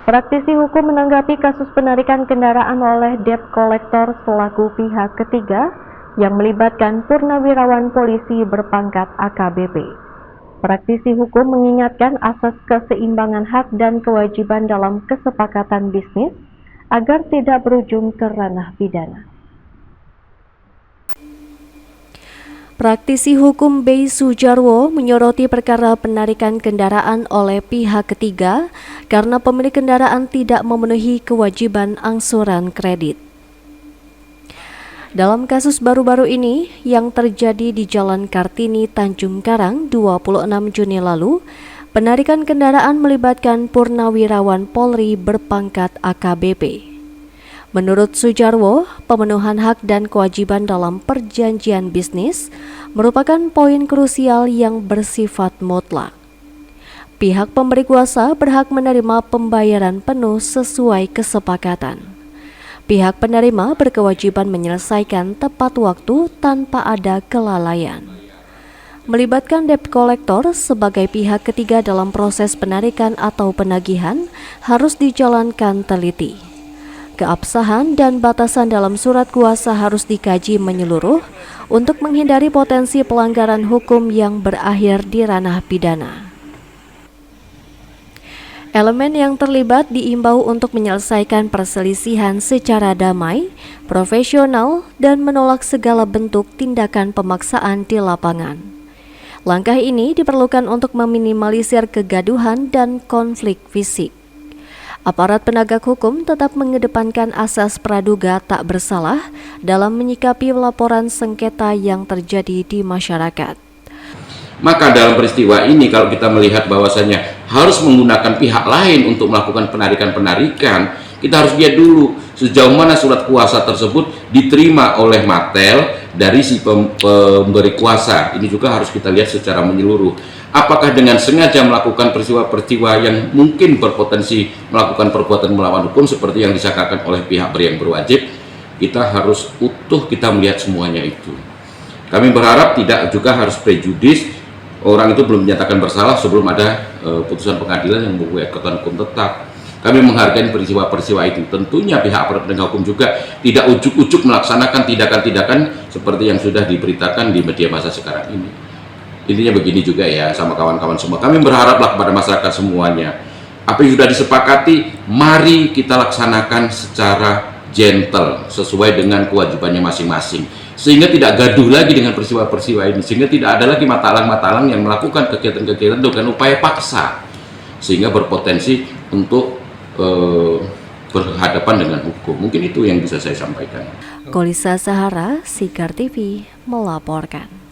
Praktisi hukum menanggapi kasus penarikan kendaraan oleh debt collector selaku pihak ketiga yang melibatkan purnawirawan polisi berpangkat AKBP. Praktisi hukum mengingatkan asas keseimbangan hak dan kewajiban dalam kesepakatan bisnis agar tidak berujung ke ranah pidana. Praktisi hukum Bey Sujarwo menyoroti perkara penarikan kendaraan oleh pihak ketiga karena pemilik kendaraan tidak memenuhi kewajiban angsuran kredit. Dalam kasus baru-baru ini yang terjadi di Jalan Kartini, Tanjung Karang 26 Juni lalu, penarikan kendaraan melibatkan purnawirawan Polri berpangkat AKBP. Menurut Sujarwo, pemenuhan hak dan kewajiban dalam perjanjian bisnis merupakan poin krusial yang bersifat mutlak. Pihak pemberi kuasa berhak menerima pembayaran penuh sesuai kesepakatan. Pihak penerima berkewajiban menyelesaikan tepat waktu tanpa ada kelalaian. Melibatkan debt collector sebagai pihak ketiga dalam proses penarikan atau penagihan harus dijalankan teliti. Keabsahan dan batasan dalam surat kuasa harus dikaji menyeluruh untuk menghindari potensi pelanggaran hukum yang berakhir di ranah pidana. Elemen yang terlibat diimbau untuk menyelesaikan perselisihan secara damai, profesional, dan menolak segala bentuk tindakan pemaksaan di lapangan. Langkah ini diperlukan untuk meminimalisir kegaduhan dan konflik fisik. Aparat penegak hukum tetap mengedepankan asas praduga tak bersalah dalam menyikapi laporan sengketa yang terjadi di masyarakat. Maka dalam peristiwa ini kalau kita melihat bahwasanya harus menggunakan pihak lain untuk melakukan penarikan-penarikan, kita harus lihat dulu sejauh mana surat kuasa tersebut diterima oleh Matel dari si pemberi kuasa. Ini juga harus kita lihat secara menyeluruh. Apakah dengan sengaja melakukan peristiwa-peristiwa yang mungkin berpotensi melakukan perbuatan melawan hukum seperti yang disangkakan oleh pihak yang berwajib, kita harus utuh kita melihat semuanya itu. Kami berharap tidak juga harus prejudis, orang itu belum dinyatakan bersalah sebelum ada putusan pengadilan yang mempunyai kekuatan hukum tetap. Kami menghargai peristiwa-peristiwa itu. Tentunya pihak aparat penegak hukum juga tidak ujuk-ujuk melaksanakan tindakan-tindakan seperti yang sudah diberitakan di media massa sekarang ini. Intinya begini juga ya sama kawan-kawan semua. Kami berharaplah kepada masyarakat semuanya, apa yang sudah disepakati, mari kita laksanakan secara gentle sesuai dengan kewajibannya masing-masing. Sehingga tidak gaduh lagi dengan peristiwa-peristiwa ini. Sehingga tidak ada lagi matalang-matalang yang melakukan kegiatan-kegiatan dengan upaya paksa. Sehingga berpotensi untuk berhadapan dengan hukum. Mungkin itu yang bisa saya sampaikan. Kolisa Sahara, Sigar TV, melaporkan.